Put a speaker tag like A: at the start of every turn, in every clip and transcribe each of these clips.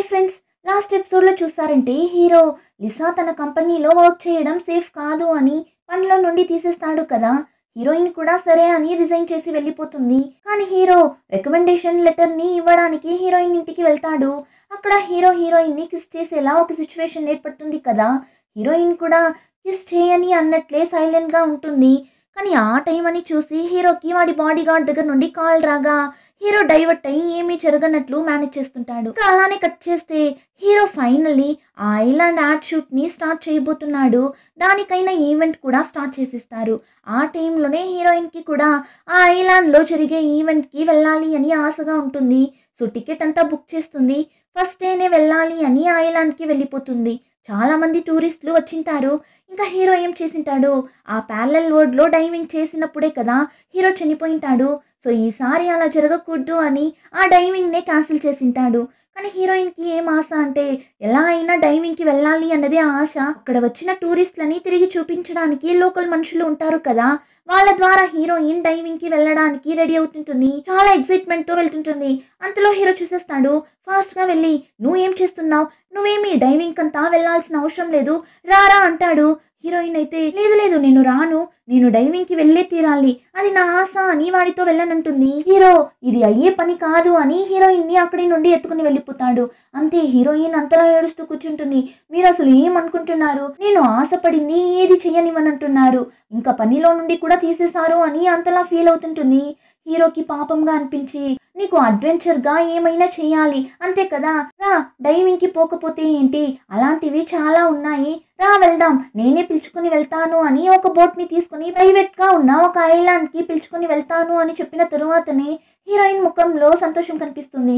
A: Hi friends, last ఎపిసోడ్లో చూసారంటే hero Lisa తన కంపెనీలో వర్క్ చేయడం సేఫ్ కాదు అని పనిలో నుండి తీసేస్తాడు కదా. హీరోయిన్ కూడా సరే అని రిజైన్ చేసి వెళ్ళిపోతుంది. కానీ హీరో రికమెండేషన్ లెటర్ని ఇవ్వడానికి హీరోయిన్ ఇంటికి వెళ్తాడు. అక్కడ హీరో హీరోయిన్ని కిస్ చేసేలా ఒక సిచ్యువేషన్ ఏర్పడుతుంది కదా. హీరోయిన్ కూడా కిస్ చేయని అన్నట్లే సైలెంట్గా ఉంటుంది. కానీ ఆ టైం అని చూసి హీరోకి వాడి బాడీ గార్డ్ దగ్గర నుండి కాల్ రాగా హీరో డైవర్ట్ అయ్యి ఏమీ జరగనట్లు మేనేజ్ చేస్తుంటాడు. అలానే కట్ చేస్తే హీరో ఫైనల్లీ ఆ ఐలాండ్ యాడ్ షూట్ని స్టార్ట్ చేయబోతున్నాడు. దానికైనా ఈవెంట్ కూడా స్టార్ట్ చేసిస్తారు. ఆ టైంలోనే హీరోయిన్కి కూడా ఆ ఐలాండ్లో జరిగే ఈవెంట్కి వెళ్ళాలి అని ఆశగా ఉంటుంది. సో టికెట్ అంతా బుక్ చేస్తుంది. ఫస్ట్ డేనే వెళ్ళాలి అని ఐలాండ్కి వెళ్ళిపోతుంది. చాలామంది టూరిస్టులు వచ్చింటారు. ఇంకా హీరో ఏం చేసింటాడు, ఆ ప్యారలల్ వరల్డ్లో డైవింగ్ చేసినప్పుడే కదా హీరో చనిపోయింటాడు. సో ఈసారి అలా జరగకూడదు అని ఆ డైవింగ్నే క్యాన్సిల్ చేసింటాడు. కానీ హీరోయిన్కి ఏం ఆశ అంటే ఎలా అయినా డైవింగ్కి వెళ్ళాలి అన్నదే ఆశ. అక్కడ వచ్చిన టూరిస్టులని తిరిగి చూపించడానికి లోకల్ మనుషులు ఉంటారు కదా, వాళ్ళ ద్వారా హీరోయిన్ డైవింగ్కి వెళ్ళడానికి రెడీ అవుతుంటుంది. చాలా ఎక్సైట్మెంట్తో వెళ్తుంటుంది. అంతలో హీరో చూసేస్తాడు. ఫాస్ట్గా వెళ్ళి నువ్వేం చేస్తున్నావు, నువ్వేమి డైవింగ్ అంతా వెళ్ళాల్సిన అవసరం లేదు, రారా అంటాడు. హీరోయిన్ అయితే లేదు లేదు నేను రాను, నేను డైవింగ్కి వెళ్ళే తీరాలి, అది నా ఆశ అని వాడితో వెళ్ళనంటుంది. హీరో ఇది అయ్యే పని కాదు అని హీరోయిన్ని అక్కడి నుండి ఎత్తుకుని వెళ్ళిపోతాడు. అంతే, హీరోయిన్ అంతలా ఏడుస్తూ కూర్చుంటుంది. మీరు అసలు ఏమనుకుంటున్నారు, నేను ఆశపడింది ఏది చెయ్యనివనంటున్నారు, ఇంకా పనిలో నుండి కూడా తీసేశారు అని అంతలా ఫీల్ అవుతుంటుంది. హీరోకి పాపంగా అనిపించి నీకు అడ్వెంచర్గా ఏమైనా చేయాలి అంతే కదా, రా డైవింగ్కి పోకపోతే ఏంటి, అలాంటివి చాలా ఉన్నాయి, రా వెళ్దాం, నేనే పిలుచుకుని వెళ్తాను అని ఒక బోట్ని తీసుకుని ప్రైవేట్గా ఉన్న ఒక ఐలాండ్కి పిలుచుకుని వెళ్తాను అని చెప్పిన తరువాతనే హీరోయిన్ ముఖంలో సంతోషం కనిపిస్తుంది.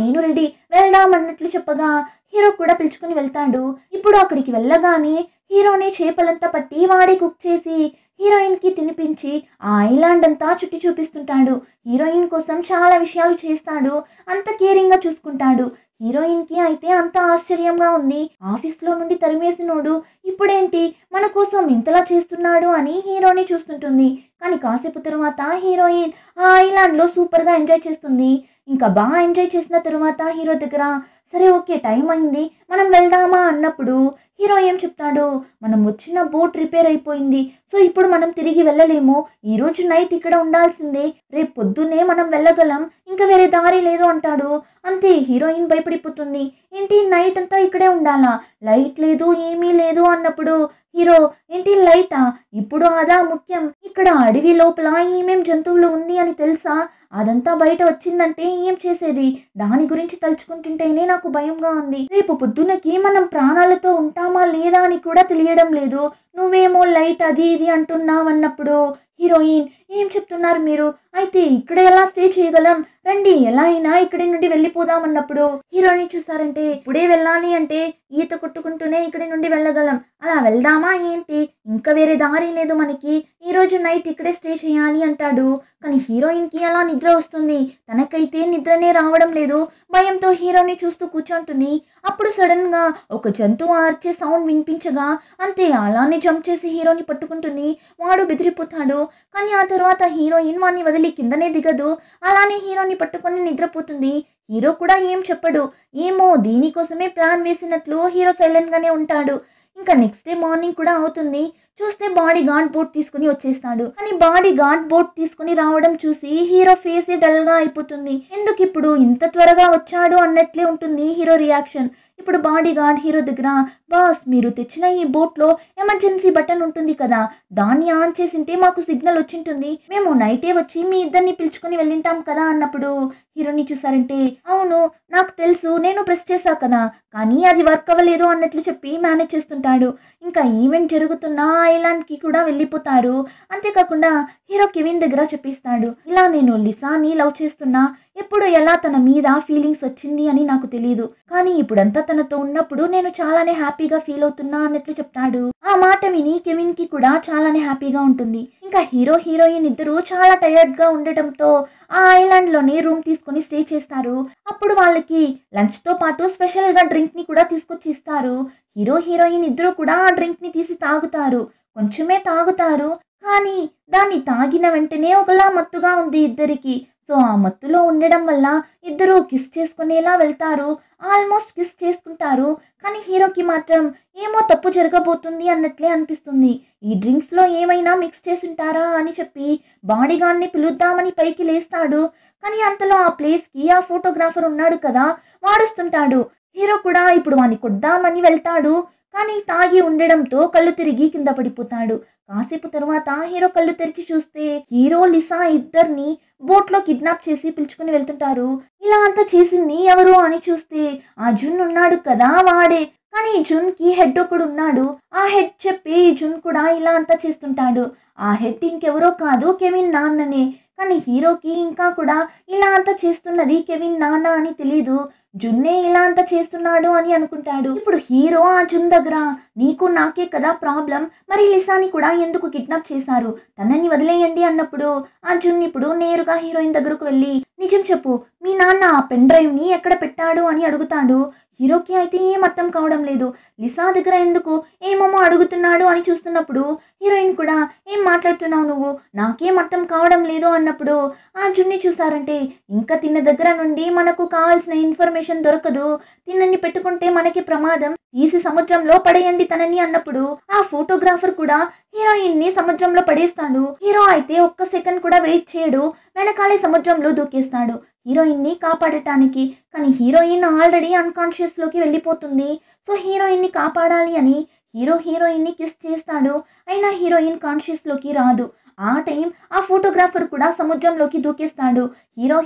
A: నేను రెడీ, వెళ్దాం అన్నట్లు చెప్పగా హీరో కూడా పిలుచుకుని వెళ్తాడు. ఇప్పుడు అక్కడికి వెళ్ళగానే హీరోనే చేపలంతా పట్టి వాడే కుక్ చేసి హీరోయిన్కి తినిపించి ఆ ఐలాండ్ అంతా చుట్టి చూపిస్తుంటాడు. హీరోయిన్ కోసం చాలా విషయాలు చేస్తాడు, అంత కేరింగ్గా చూసుకుంటాడు. హీరోయిన్కి అయితే అంత ఆశ్చర్యంగా ఉంది. ఆఫీస్లో నుండి తరిమేసినోడు ఇప్పుడేంటి మన కోసం ఇంతలా చేస్తున్నాడు అని హీరోని చూస్తుంటుంది. కానీ కాసేపు తరువాత హీరోయిన్ ఆ ఐలాండ్లో సూపర్గా ఎంజాయ్ చేస్తుంది. ఇంకా బాగా ఎంజాయ్ చేసిన తరువాత హీరో దగ్గర సరే ఓకే టైం అయింది మనం వెళ్దామా అన్నప్పుడు హీరో ఏం చెప్తాడు, మనం వచ్చిన బోట్ రిపేర్ అయిపోయింది, సో ఇప్పుడు మనం తిరిగి వెళ్ళలేము, ఈరోజు నైట్ ఇక్కడ ఉండాల్సిందే, రేపు పొద్దున్నే మనం వెళ్ళగలం, ఇంకా వేరే దారి లేదు అంటాడు. అంతే, హీరోయిన్ భయపడిపోతుంది. ఏంటి నైట్ అంతా ఇక్కడే ఉండాలా, లైట్ లేదు ఏమీ లేదు అన్నప్పుడు హీరో ఏంటి లైటా, ఇప్పుడు అదా ముఖ్యం, ఇక్కడ అడవి లోపల ఏమేం జంతువులు ఉంది అని తెలుసా, అదంతా బయట వచ్చిందంటే ఏం చేసేది, దాని గురించి తలుచుకుంటుంటేనే నాకు భయంగా ఉంది, రేపు పొద్దునకి మనం ప్రాణాలతో ఉంటామా లేదా అని కూడా తెలియడం లేదు, నువ్వేమో లైట్ అది ఇది అంటున్నావు అన్నప్పుడు హీరోయిన్ ఏం చెప్తున్నారు మీరు, అయితే ఇక్కడ ఎలా స్టే చేయగలం, రండి ఎలా అయినా ఇక్కడి నుండి వెళ్ళిపోదాం అన్నప్పుడు హీరోయిన్ చూసారంటే ఇప్పుడే వెళ్ళాలి అంటే ఈత కొట్టుకుంటూనే ఇక్కడి నుండి వెళ్ళగలం, అలా వెళ్దామా ఏంటి, ఇంకా వేరే దారి లేదు మనకి, ఈరోజు నైట్ ఇక్కడే స్టే చేయాలి అంటాడు. కానీ హీరోయిన్కి అలా నిద్ర వస్తుంది, తనకైతే నిద్రనే రావడం లేదు. భయంతో హీరోని చూస్తూ కూర్చుంటుంది. అప్పుడు సడన్గా ఒక జంతువు ఆర్చే సౌండ్ వినిపించగా అంతే, అలానే జంప్ చేసి హీరోని పట్టుకుంటుంది. వాడు బెదిరిపోతాడు. కానీ ఆ తర్వాత హీరోయిన్ వాడిని వదిలి కిందనే దిగదు, అలానే హీరోని పట్టుకొని నిద్రపోతుంది. హీరో కూడా ఏం చెప్పడు, ఏమో దీనికోసమే ప్లాన్ వేసినట్లు హీరో సైలెంట్గానే ఉంటాడు. ఇంకా నెక్స్ట్ డే మార్నింగ్ కూడా అవుతుంది. చూస్తే బాడీ గార్డ్ బోట్ తీసుకుని వచ్చేస్తాడు. కానీ బాడీ గార్డ్ బోట్ తీసుకుని రావడం చూసి హీరో ఫేస్ డల్గా అయిపోతుంది. ఎందుకు ఇప్పుడు ఇంత త్వరగా వచ్చాడు అన్నట్లే ఉంటుంది హీరో రియాక్షన్. ఇప్పుడు బాడీ గార్డ్ హీరో దగ్గర బాస్ మీరు తెచ్చిన ఈ బోట్లో ఎమర్జెన్సీ బటన్ ఉంటుంది కదా, దాన్ని ఆన్ చేసింటే మాకు సిగ్నల్ వచ్చింటుంది, మేము నైటే వచ్చి మీ ఇద్దరిని పిలుచుకొని వెళ్ళింటాం కదా అన్నప్పుడు హీరోని చూసారంటే అవును నాకు తెలుసు నేను ప్రెస్ చేశా కదా, కానీ అది వర్క్ అవ్వలేదు అన్నట్లు చెప్పి మేనేజ్ చేస్తుంటాడు. ఇంకా ఈవెంట్ జరుగుతున్న ఐలాండ్కి కూడా వెళ్ళిపోతారు. అంతేకాకుండా హీరో కెవిన్ దగ్గర చెప్పిస్తాడు, ఇలా నేను లిసాని లవ్ చేస్తున్నా, ఎప్పుడు ఎలా తన మీద ఫీలింగ్స్ వచ్చింది అని నాకు తెలియదు, కానీ ఇప్పుడంతా తనతో ఉన్నప్పుడు నేను చాలానే హ్యాపీగా ఫీల్ అవుతున్నా అన్నట్లు చెప్తాడు. ఆ మాట విని కెవిన్ కి కూడా చాలానే హ్యాపీగా ఉంటుంది. ఇంకా హీరో హీరోయిన్ ఇద్దరు చాలా టైర్డ్ గా ఉండటంతో ఆ ఐలాండ్ లోనే రూమ్ తీసుకుని స్టే చేస్తారు. అప్పుడు వాళ్ళకి లంచ్ తో పాటు స్పెషల్ గా డ్రింక్ ని కూడా తీసుకొచ్చి ఇస్తారు. హీరో హీరోయిన్ ఇద్దరు కూడా ఆ డ్రింక్ ని తీసి తాగుతారు. కొంచెమే తాగుతారు, కానీ దాన్ని తాగిన వెంటనే ఒకలా మత్తుగా ఉంది ఇద్దరికి. సో ఆ మత్తులో ఉండడం వల్ల ఇద్దరు కిస్ చేసుకునేలా వెళ్తారు. ఆల్మోస్ట్ కిస్ చేసుకుంటారు. కానీ హీరోకి మాత్రం ఏమో తప్పు జరగబోతుంది అన్నట్లే అనిపిస్తుంది. ఈ డ్రింక్స్‌లో ఏమైనా మిక్స్ చేసుంటారా అని చెప్పి బాడీగార్డ్‌ని పిలుద్దామని పైకి లేస్తాడు. కానీ అంతలో ఆ ప్లేస్‌కి ఆ ఫోటోగ్రాఫర్ ఉన్నాడు కదా! వాడొస్తుంటాడు. హీరో కూడా ఇప్పుడు వాడిని కొద్దామని వెళ్తాడు. కానీ తాగి ఉండడంతో కళ్ళు తిరిగి కింద పడిపోతాడు. కాసేపు తరువాత హీరో కళ్ళు తెరిచి చూస్తే హీరో, లిసా ఇద్దరిని బోట్‌లో కిడ్నాప్ చేసి పిలుచుకొని వెళ్తుంటారు. ఇలా అంతా చేసింది ఎవరు అని చూస్తే ఆ జున్ ఉన్నాడు కదా! వాడే. కానీ జున్‌కి హెడ్ ఒకడున్నాడు. ఆ హెడ్ చెప్పి జున్ కూడా ఇలా అంతా చేస్తుంటాడు. ఆ హెడ్ ఇంకెవరో కాదు కెవిన్ నాన్ననే. కానీ హీరోకి ఇంకా కూడా ఇలా అంతా చేస్తున్నది కెవిన్ నాన్న అని తెలీదు. జున్నే ఇలా అంతా చేస్తున్నాడు అని అనుకుంటాడు. ఇప్పుడు హీరో ఆ జున్ దగ్గర నీకు నాకే కదా ప్రాబ్లం, మరి లిసాని కూడా ఎందుకు కిడ్నాప్ చేశారు, తనని వదిలేయండి అన్నప్పుడు ఆ జున్ ఇప్పుడు నేరుగా హీరోయిన్ దగ్గరకు వెళ్ళి నిజం చెప్పు, మీ నాన్న ఆ పెన్ డ్రైవ్ని ఎక్కడ పెట్టాడు అని అడుగుతాడు. హీరోకి అయితే ఏం అర్థం కావడం లేదు. లిసా దగ్గర ఎందుకు ఏమేమో అడుగుతున్నాడు అని చూస్తున్నప్పుడు హీరోయిన్ కూడా ఏం మాట్లాడుతున్నావు నువ్వు, నాకేం అర్థం కావడం లేదు అన్నప్పుడు ఆ జున్ని చూసారంటే ఇంకా తిన్న దగ్గర నుండి మనకు కావాల్సిన ఇన్ఫర్మేషన్ దొరకదు, తిన్నని పెట్టుకుంటే మనకి ప్రమాదం, తీసి సముద్రంలో పడేయండి తనని అన్నప్పుడు ఆ ఫోటోగ్రాఫర్ కూడా హీరోయిన్ ని సముద్రంలో పడేస్తాడు. హీరో అయితే ఒక్క సెకండ్ కూడా వెయిట్ చేయడు, వెనకాలే సముద్రంలో దూకేస్తాడు హీరోయిన్ ని కాపాడటానికి. కానీ హీరోయిన్ ఆల్రెడీ అన్కాన్షియస్ లోకి వెళ్ళిపోతుంది. సో హీరోయిన్ ని కాపాడాలి అని హీరోయిన్ ని కిస్ చేస్తాడు. అయినా హీరోయిన్ కాన్షియస్ లోకి రాదు. ఆ టైం ఆ ఫోటోగ్రాఫర్ కూడా సముద్రంలోకి దూకేస్తాడు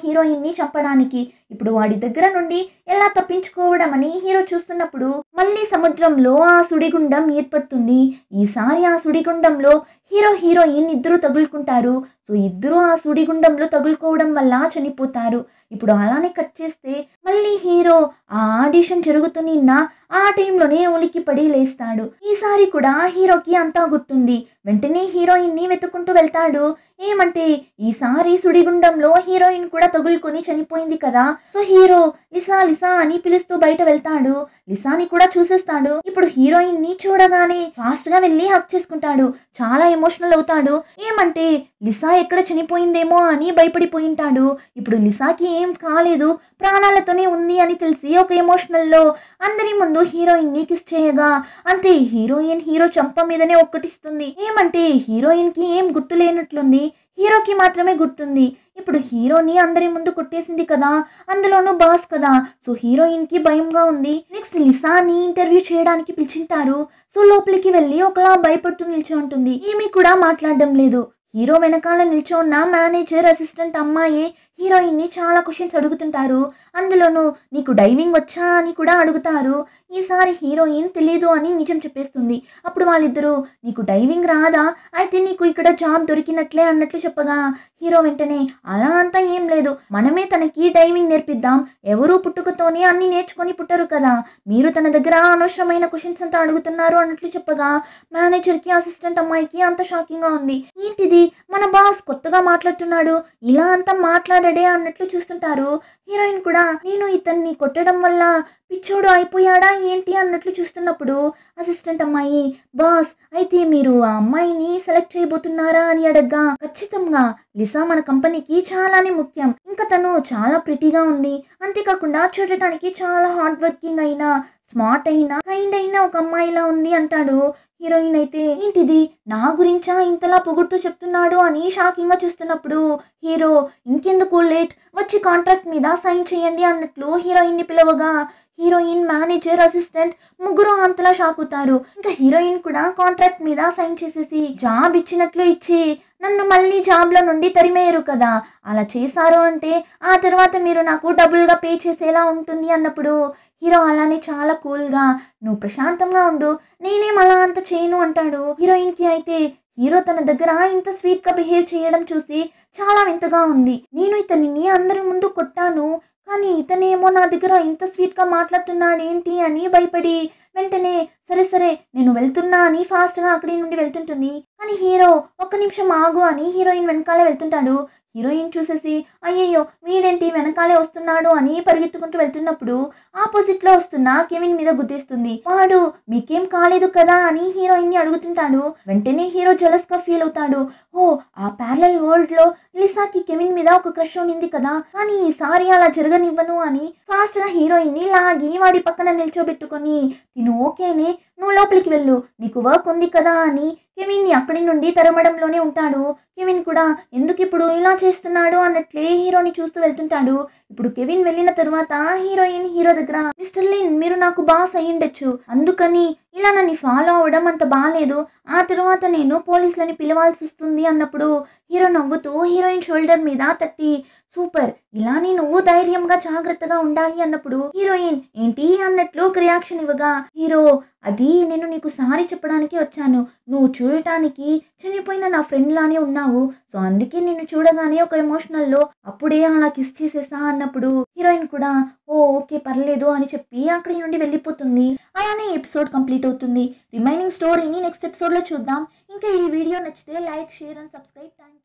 A: హీరోయిన్ ని చంపడానికి. ఇప్పుడు వాడి దగ్గర నుండి ఎలా తప్పించుకోవడం అని హీరో చూస్తున్నప్పుడు మళ్ళీ సముద్రంలో ఆ సుడిగుండం ఏర్పడుతుంది. ఈసారి ఆ సుడిగుండంలో హీరోయిన్ ఇద్దరు తగులుకుంటారు. సో ఇద్దరు ఆ సుడిగుండంలో తగులుకోవడం వల్ల చనిపోతారు. ఇప్పుడు అలానే కట్ చేస్తే మళ్ళీ హీరో ఆ ఆడిషన్ జరుగుతున్న ఆ టైంలోనే ఉలికి పడి లేస్తాడు. ఈసారి కూడా హీరోకి అంతా గుర్తుంది. వెంటనే హీరోయిన్ ని వెతుకుంటూ వెళ్తాడు. ఏమంటే ఈసారి సుడిగుండంలో హీరోయిన్ కూడా తగులుకొని చనిపోయింది కదా. సో హీరో లిసా అని పిలుస్తూ బయట వెళ్తాడు. లిసాని కూడా చూసేస్తాడు. ఇప్పుడు హీరోయిన్ ని చూడగానే ఫాస్ట్ గా వెళ్ళి హక్ చేసుకుంటాడు. చాలా ఎమోషనల్ అవుతాడు. ఏమంటే లిసా ఎక్కడ చనిపోయిందేమో అని భయపడిపోయింటాడు. ఇప్పుడు లిసాకి ఏం కాలేదు, ప్రాణాలతోనే ఉంది అని తెలిసి ఒక ఎమోషనల్ లో అందరి ముందు హీరోయిన్ ని కిస్ చేయగా అంతే హీరోయిన్ హీరో చంప మీదనే ఒక్కటిస్తుంది. ఏమంటే హీరోయిన్ కి ఏం గుర్తు లేనట్లుంది, హీరోకి మాత్రమే గుర్తుంది. ఇప్పుడు హీరోని అందరి ముందు కొట్టేసింది కదా, అందులోనూ బాస్ కదా. సో హీరోయిన్ కి భయంగా ఉంది. నెక్స్ట్ లిసాని ఇంటర్వ్యూ చేయడానికి పిలిచింటారు. సో లోపలికి వెళ్ళి ఒకలా భయపడుతూ నిల్చో ఉంటుంది. ఏమీ కూడా మాట్లాడడం లేదు. హీరో వెనకాల నిల్చో ఉన్న మేనేజర్ అసిస్టెంట్ అమ్మాయి హీరోయిన్ ని చాలా క్వశ్చన్స్ అడుగుతుంటారు. అందులోనూ నీకు డైవింగ్ వచ్చా అని కూడా అడుగుతారు. ఈసారి హీరోయిన్ తెలీదు అని నిజం చెప్పేస్తుంది. అప్పుడు వాళ్ళిద్దరూ నీకు డైవింగ్ రాదా, అయితే నీకు ఇక్కడ జాబ్ దొరికినట్లే అన్నట్లు చెప్పగా హీరో వెంటనే అలా అంతా ఏం లేదు, మనమే తనకి డైవింగ్ నేర్పిద్దాం, ఎవరూ పుట్టుకతోనే అన్ని నేర్చుకొని పుట్టరు కదా, మీరు తన దగ్గర అనవసరమైన క్వశ్చన్స్ అంతా అడుగుతున్నారు అన్నట్లు చెప్పగా మేనేజర్ కి అసిస్టెంట్ అమ్మాయికి అంత షాకింగ్ గా ఉంది. ఏంటిది, మన బాస్ కొత్తగా మాట్లాడుతున్నాడు, ఇలా అంతా మాట్లాడడే అన్నట్లు చూస్తుంటారు. హీరోయిన్ కూడా నేను ఇతన్ని కొట్టడం వల్ల పిచ్చోడు అయిపోయాడా ఏంటి అన్నట్లు చూస్తున్నప్పుడు అసిస్టెంట్ అమ్మాయి బాస్ అయితే మీరు ఆ అమ్మాయిని సెలెక్ట్ చేయబోతున్నారా అని అడగ్గా ఖచ్చితంగా లిసా మన కంపెనీకి చాలానే ముఖ్యం, ఇంకా తను చాలా ప్రిటీగా ఉంది, అంతేకాకుండా చూడటానికి చాలా హార్డ్ వర్కింగ్ అయినా స్మార్ట్ అయినా కైండ్ అయినా ఒక అమ్మాయిలా ఉంది అంటాడు. హీరోయిన్ అయితే ఏంటిది నా గురించా ఇంతలా పొగుడుతూ చెప్తున్నాడు అని షాకింగ్ గా చూస్తున్నప్పుడు హీరో ఇంకెందుకు లేట్, వచ్చి కాంట్రాక్ట్ మీద సైన్ చేయండి అన్నట్లు హీరోయిన్ ని పిలవగా హీరోయిన్ మేనేజర్ అసిస్టెంట్ ముగ్గురు అంతలా షాక్ అవుతారు. ఇంకా హీరోయిన్ కూడా కాంట్రాక్ట్ మీద సైన్ చేసేసి జాబ్ ఇచ్చినట్లు ఇచ్చి నన్ను మళ్ళీ జాబ్ లో నుండి తరిమేయరు కదా, అలా చేశారు అంటే ఆ తర్వాత మీరు నాకు డబుల్ గా పే చేసేలా ఉంటుంది అన్నప్పుడు హీరో అలానే చాలా కూల్ గా నువ్వు ప్రశాంతంగా ఉండు, నేనేం అలా అంత చేయను అంటాడు. హీరోయిన్ కి అయితే హీరో తన దగ్గర ఇంత స్వీట్ గా బిహేవ్ చేయడం చూసి చాలా వింతగా ఉంది. నేను ఇతనిని అందరి ముందు కొట్టాను, కానీ ఇతనేమో నా దగ్గర ఇంత స్వీట్ గా మాట్లాడుతున్నాడు ఏంటి అని భయపడి వెంటనే సరే నేను వెళ్తున్నా అని ఫాస్ట్ గా అక్కడి నుండి వెళ్తుంటుంది. కానీ హీరో ఒక్క నిమిషం ఆగు అని హీరోయిన్ వెనకాలే వెళ్తుంటాడు. హీరోయిన్ చూసేసి అయ్యయ్యో వీడేంటి వెనకాలే వస్తున్నాడు అని పరిగెత్తుకుంటూ వెళ్తున్నప్పుడు ఆపోజిట్ లో వస్తున్న కెవిన్ మీద గుద్దేస్తుంది. వాడు మీకేం కాలేదు కదా అని హీరోయిన్ ని అడుగుతుంటాడు. వెంటనే హీరో జెలస్ గా ఫీల్ అవుతాడు. ఓ ఆ ప్యారలల్ వరల్డ్ లో లిసాకి కెవిన్ మీద ఒక క్రష్ ఉండింది కదా, కానీ ఈసారి అలా జరగనివ్వను అని ఫాస్ట్ గా హీరోయిన్ ని లాగి వాడి పక్కన నిల్చోబెట్టుకొని తిను ఓకేనే నువ్వు లోపలికి వెళ్ళు నీకు వర్క్ ఉంది కదా అని కెవిన్ ని అక్కడి నుండి తరమడంలోనే ఉంటాడు. కెవిన్ కూడా ఎందుకు ఇప్పుడు ఇలా చేస్తున్నాడు అన్నట్లే హీరోని చూస్తూ వెళ్తుంటాడు. ఇప్పుడు కెవిన్ వెళ్ళిన తర్వాత హీరోయిన్ హీరో దగ్గర మిస్టర్ లిన్ మీరు నాకు బాస్ అయ్యుండొచ్చు, అందుకని ఇలా నన్ను ఫాలో అవడం అంత బాగాలేదు, ఆ తర్వాత నేను పోలీసులని పిలవాల్సి వస్తుంది అన్నప్పుడు హీరో నవ్వుతూ హీరోయిన్ షోల్డర్ మీద తట్టి సూపర్ ఇలానే నువ్వు ధైర్యంగా జాగ్రత్తగా ఉండాలి అన్నప్పుడు హీరోయిన్ ఏంటి అన్నట్లు ఒక రియాక్షన్ ఇవ్వగా హీరో అది నేను నీకు సారీ చెప్పడానికి వచ్చాను, నువ్వు చూడటానికి చనిపోయిన నా ఫ్రెండ్ లానే ఉన్నావు, సో అందుకే నిన్ను చూడగానే ఒక ఎమోషనల్లో అప్పుడే అలా కిస్ చేసేసా అన్నప్పుడు హీరోయిన్ కూడా ఓ ఓకే పర్లేదు అని చెప్పి అక్కడి నుండి వెళ్ళిపోతుంది. అలానే ఎపిసోడ్ కంప్లీట్ అవుతుంది. రిమైనింగ్ స్టోరీని నెక్స్ట్ ఎపిసోడ్లో చూద్దాం. ఇంకా ఈ వీడియో నచ్చితే like share and subscribe. Thank